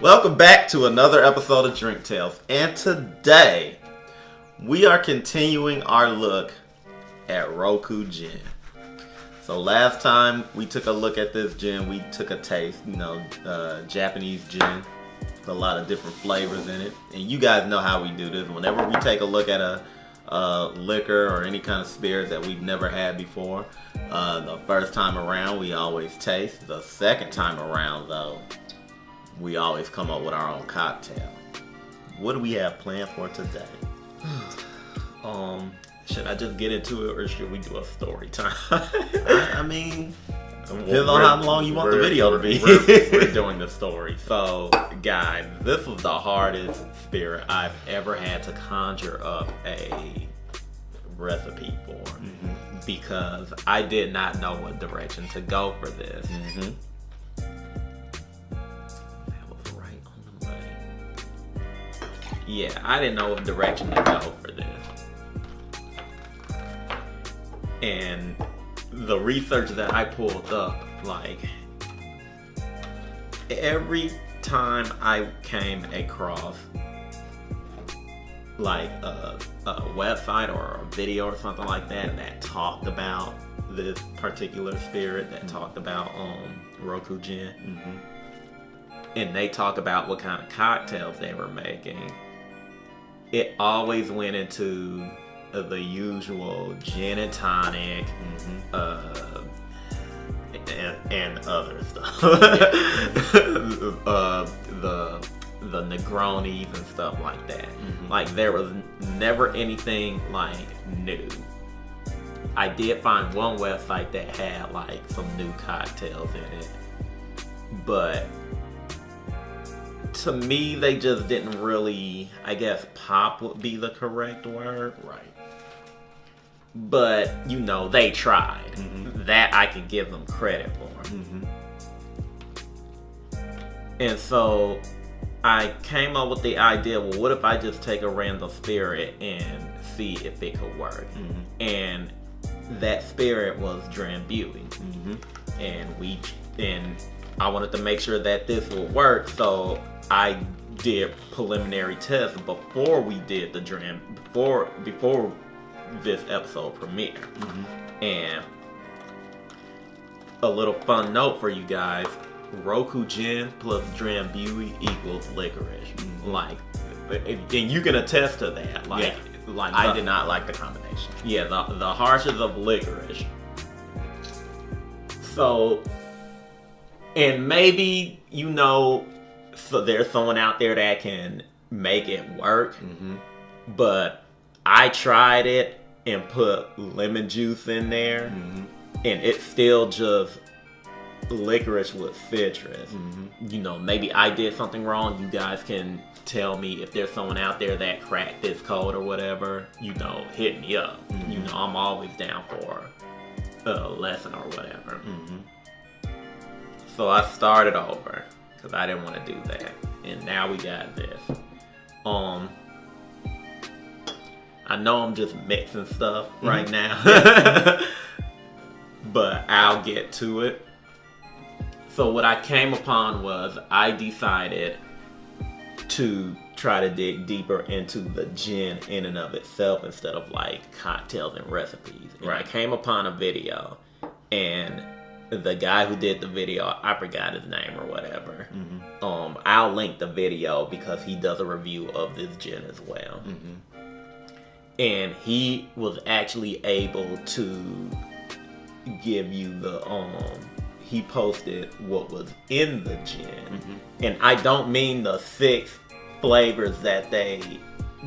Welcome back to another episode of Drink Tales, and today we are continuing our look at Roku Gin. So last time we took a look at this gin, we took a taste, Japanese gin, a lot of different flavors in it, and you guys know how we do this. Whenever we take a look at a liquor or any kind of spirit that we've never had before, the first time around we always taste. The second time around, though, we always come up with our own cocktail. What do we have planned for today? Should I just get into it, or should we do a story time? I mean, depends on how long you want the video to be. We're doing the story. So, guys, this was the hardest spirit I've ever had to conjure up a recipe for, because I did not know what direction to go for this. Yeah, I didn't know what direction to go for this. And the research that I pulled up, like, every time I came across, like, a website or a video or something like that talked about this particular spirit, that talked about Roku Gin, and they talk about what kind of cocktails they were making, it always went into the usual gin and tonic, and other stuff. The Negronis and stuff like that. Like, there was never anything like new. I did find one website that had like some new cocktails in it, but to me, they just didn't really, I guess pop would be the correct word. Right. But, they tried. That I can give them credit for. And so, I came up with the idea, well, what if I just take a random spirit and see if it could work? And that spirit was Drambuie. And I wanted to make sure that this would work, so I did preliminary tests before we did the before this episode premiere. And a little fun note for you guys: Roku Gin plus Drambuie equals licorice. Like, and you can attest to that. Like I did not like the combination. Yeah, the harshness of licorice. So, and maybe so there's someone out there that can make it work, but I tried it and put lemon juice in there, and it's still just licorice with citrus. Maybe I did something wrong. You guys can tell me if there's someone out there that cracked this code or whatever. Hit me up. I'm always down for a lesson or whatever. So I started over, because I didn't want to do that. And now we got this. I know I'm just mixing stuff right now. But I'll get to it. So what I came upon was, I decided to try to dig deeper into the gin in and of itself instead of like cocktails and recipes. And I came upon a video, and the guy who did the video, I forgot his name or whatever. I'll link the video because he does a review of this gin as well. And he was actually able to give you he posted what was in the gin. And I don't mean the 6 flavors that they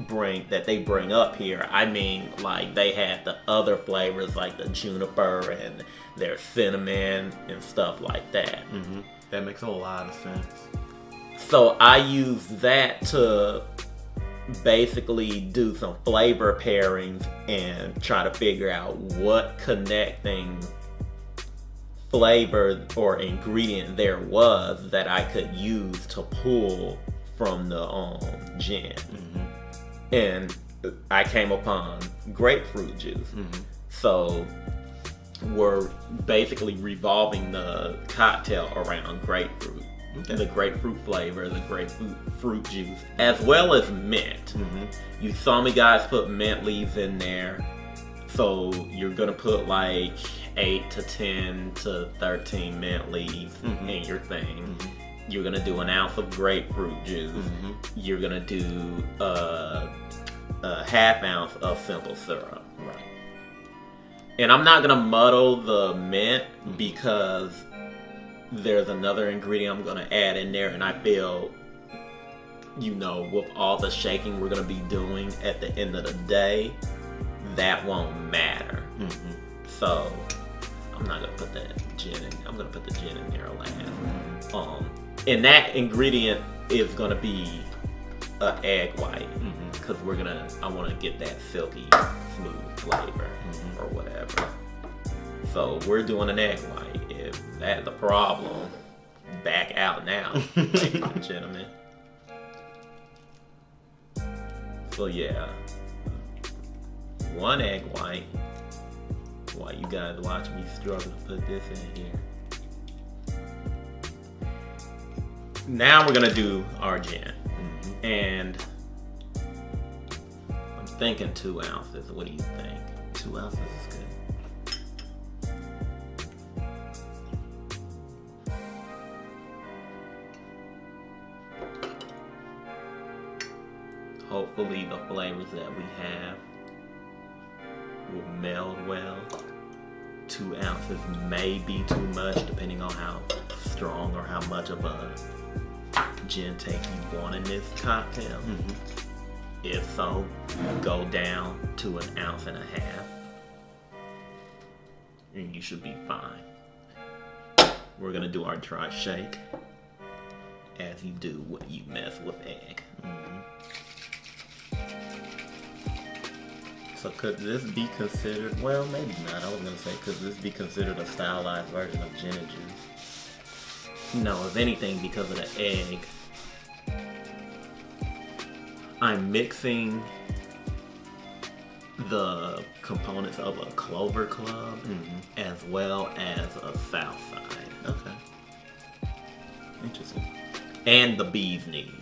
bring up here. I mean, like, they had the other flavors, like the juniper and their cinnamon and stuff like that. That makes a lot of sense. So I used that to basically do some flavor pairings and try to figure out what connecting flavor or ingredient there was that I could use to pull from the gin. And I came upon grapefruit juice. So we're basically revolving the cocktail around grapefruit. the grapefruit flavor, the grapefruit juice, as well as mint. You saw me guys put mint leaves in there. So you're going to put like 8 to 10 to 13 mint leaves in your thing. You're going to do an ounce of grapefruit juice. You're going to do a half ounce of simple syrup. Right. And I'm not going to muddle the mint because there's another ingredient I'm going to add in there. And I feel, you know, with all the shaking we're going to be doing at the end of the day, that won't matter. So I'm not going to put that gin in. I'm going to put the gin in there last. And that ingredient is going to be an egg white. Because I want to get that silky smooth flavor or whatever. So we're doing an egg white. If that's the problem, back out now, ladies and gentlemen. So yeah, 1 egg white. While you guys watch me struggle to put this in here. Now we're gonna do our gin, and I'm thinking 2 ounces. What do you think? 2 ounces is good. Hopefully the flavors that we have will meld well. 2 ounces may be too much depending on how strong or how much of a gin take you want in this cocktail. If so, go down to 1.5 ounces and you should be fine. We're gonna do our dry shake as you do when you mess with egg. So could this be considered, well, maybe not. I was going to say, could this be considered a stylized version of gin and juice? No, if anything, because of the egg, I'm mixing the components of a Clover Club as well as a Southside. Okay. Interesting. And the bee's knees.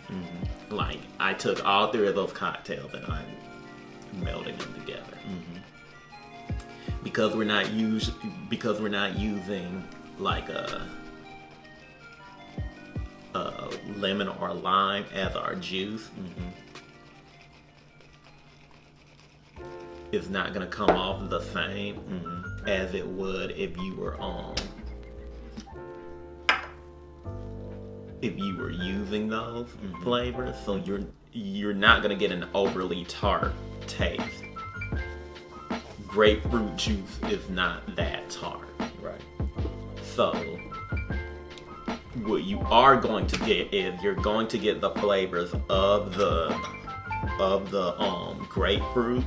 Like, I took all 3 of those cocktails and I'm melding them together. Because we're not using like a lemon or lime as our juice. It's not gonna come off the same as it would if you were using those flavors. So you're not gonna get an overly tart taste. Grapefruit juice is not that tart. Right. So what you are going to get is you're going to get the flavors of the grapefruit.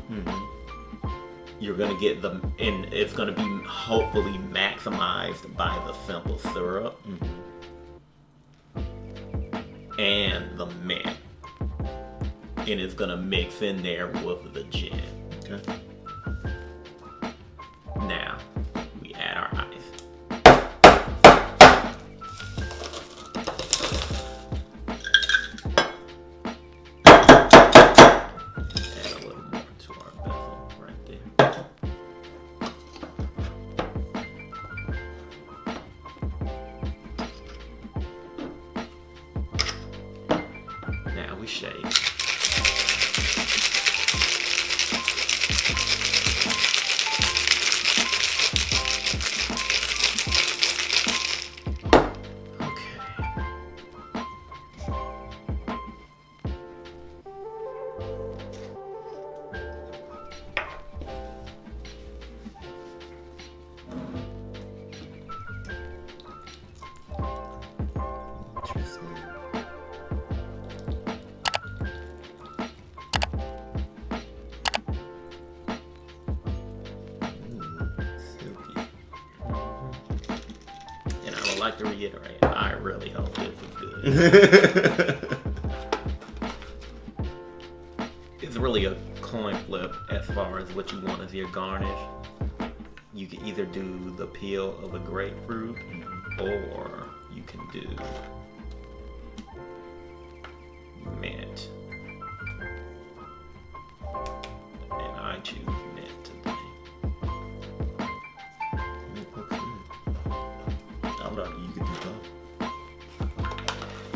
You're gonna get them, and it's gonna be hopefully maximized by the simple syrup and the mint. And it's gonna mix in there with the gin. Okay. Now, we add our ice. Add a little more to our vessel right there. Now we shake. I'd like to reiterate, I really hope this is good. It's really a coin flip as far as what you want as your garnish. You can either do the peel of a grapefruit, or you can do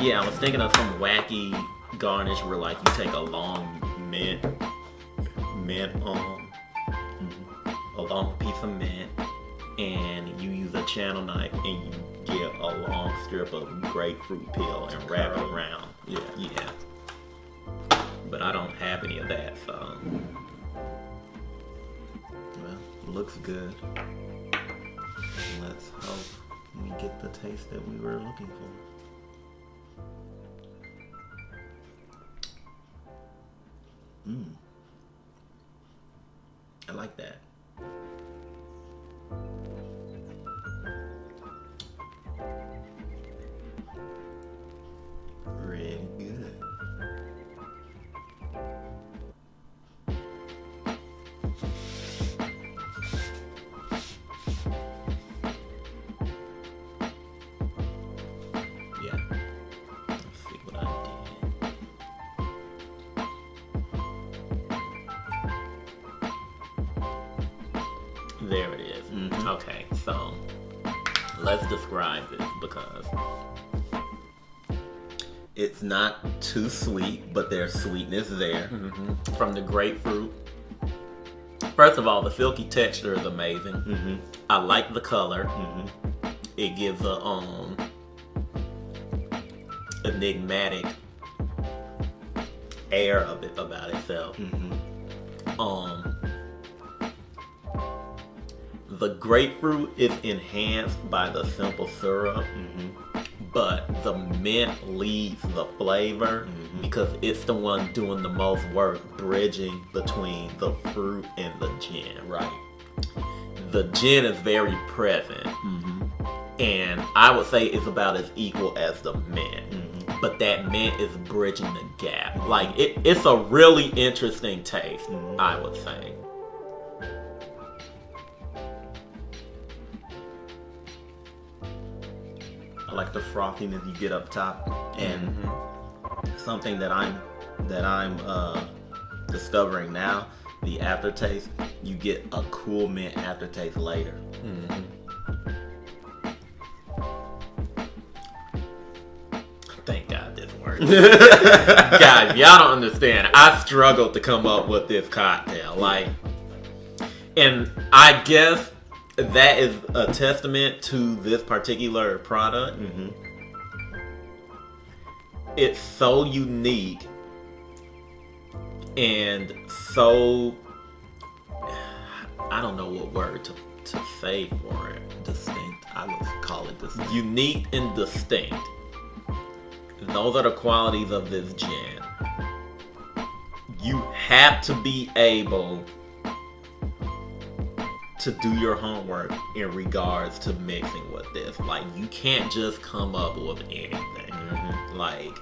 Yeah, I was thinking of some wacky garnish where like you take a long mint, a long piece of mint, and you use a channel knife and you get a long strip of grapefruit peel and wrap it around. Yeah. But I don't have any of that, so. Well, looks good. Let's hope we get the taste that we were looking for. I like that. Really good. Yeah. Let's see what I did. There it is. Okay, so let's describe this because it's not too sweet, but there's sweetness there from the grapefruit. First of all, the silky texture is amazing. I like the color. It gives a enigmatic air of it about itself. The grapefruit is enhanced by the simple syrup, but the mint leads the flavor because it's the one doing the most work bridging between the fruit and the gin. Right. The gin is very present, and I would say it's about as equal as the mint. But that mint is bridging the gap. Like it's a really interesting taste, I would say. I like the frothiness you get up top, and something that I'm discovering now, the aftertaste. You get a cool mint aftertaste later. Thank God this works. Guys, y'all don't understand. I struggled to come up with this cocktail, and I guess that is a testament to this particular product. It's so unique and so, I don't know what word to say for it. Distinct. I would call it distinct. Unique and distinct. Those are the qualities of this gin. You have to be able to do your homework in regards to mixing with this. Like, you can't just come up with anything. Like,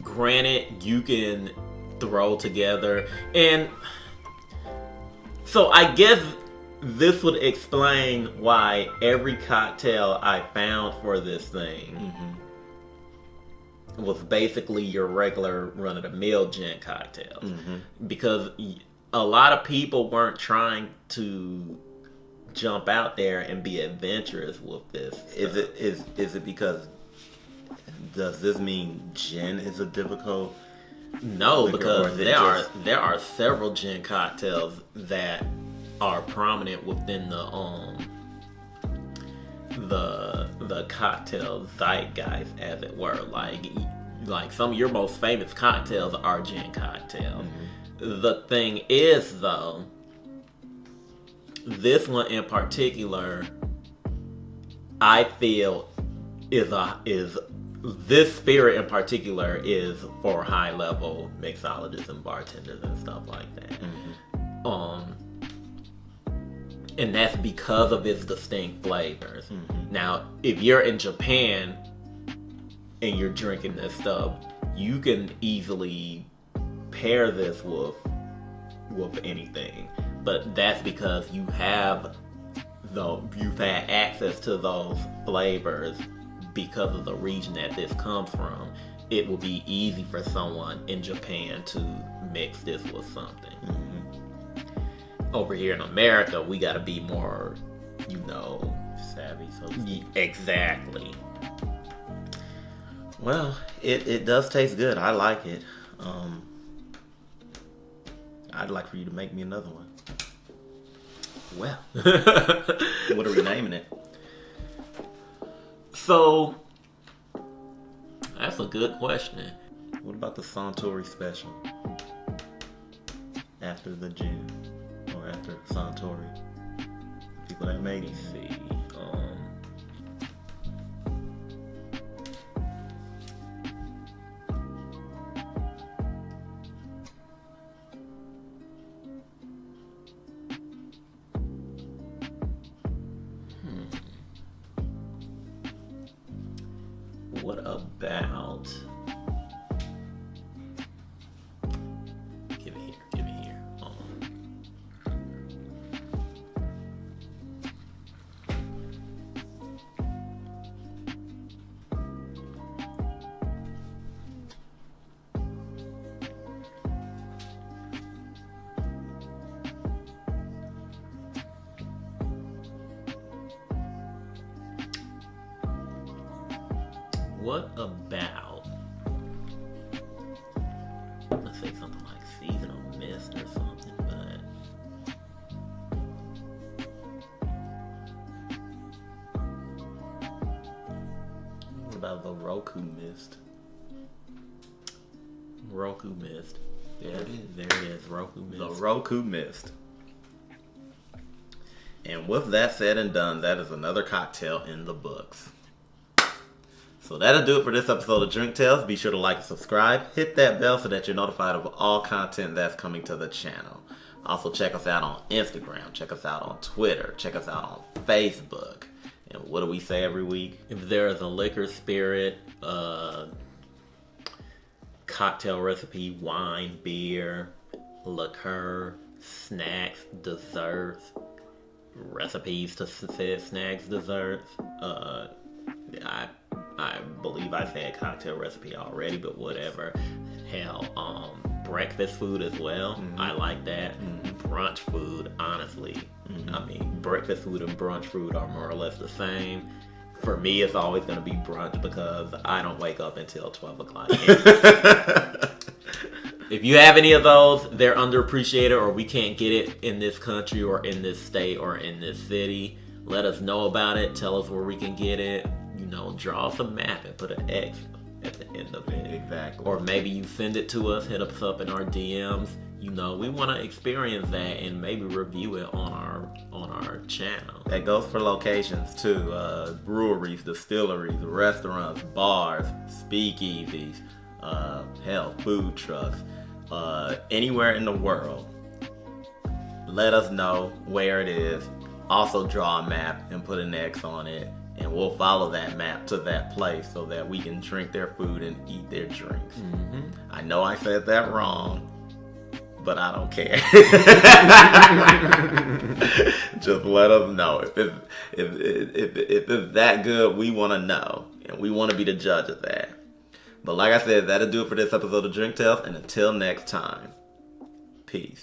granted, you can throw together, and so I guess this would explain why every cocktail I found for this thing was basically your regular run-of-the-mill gin cocktails. Because a lot of people weren't trying to jump out there and be adventurous with this stuff. Is it because, does this mean gin is a difficult? No, because there are several gin cocktails that are prominent within the cocktail zeitgeist, as it were. Like some of your most famous cocktails are gin cocktails. The thing is, though, this one in particular, I feel this spirit in particular is for high level mixologists and bartenders and stuff like that. And that's because of its distinct flavors. Now, if you're in Japan and you're drinking this stuff, you can easily pair this with anything, but that's because you've had access to those flavors because of the region that this comes from. It will be easy for someone in Japan to mix this with something. Over here in America, we got to be more, savvy. So exactly. Well, it does taste good. I like it. I'd like for you to make me another one. Well, what are we naming it? So, that's a good question. What about the Suntory special? After the gin, or after Suntory? People that made it. Let me see. What about? Give it here. What about, let's say something like seasonal mist or something, but What about the Roku Mist? Roku Mist. There it is, Roku Mist. The Roku Mist. And with that said and done, that is another cocktail in the books. So that'll do it for this episode of Drink Tales. Be sure to like and subscribe. Hit that bell so that you're notified of all content that's coming to the channel. Also check us out on Instagram. Check us out on Twitter. Check us out on Facebook. And what do we say every week? If there is a liquor, spirit, cocktail recipe, wine, beer, liqueur, snacks, desserts, recipes to said snacks, desserts, I believe I said cocktail recipe already, but whatever. Hell, breakfast food as well. Mm-hmm. I like that. Mm-hmm. Brunch food, honestly. Mm-hmm. I mean, breakfast food and brunch food are more or less the same. For me, it's always going to be brunch because I don't wake up until 12 o'clock. If you have any of those, they're underappreciated or we can't get it in this country or in this state or in this city. Let us know about it. Tell us where we can get it. Draw us a map and put an X at the end of it. Exactly. Or maybe you send it to us, hit us up in our DMs. We want to experience that and maybe review it on our channel. That goes for locations too. Breweries, distilleries, restaurants, bars, speakeasies, food trucks, anywhere in the world. Let us know where it is. Also draw a map and put an X on it. And we'll follow that map to that place so that we can drink their food and eat their drinks. Mm-hmm. I know I said that wrong, but I don't care. Just let us know. If it's that good, we want to know. And we want to be the judge of that. But like I said, that'll do it for this episode of Drink Tales. And until next time, peace.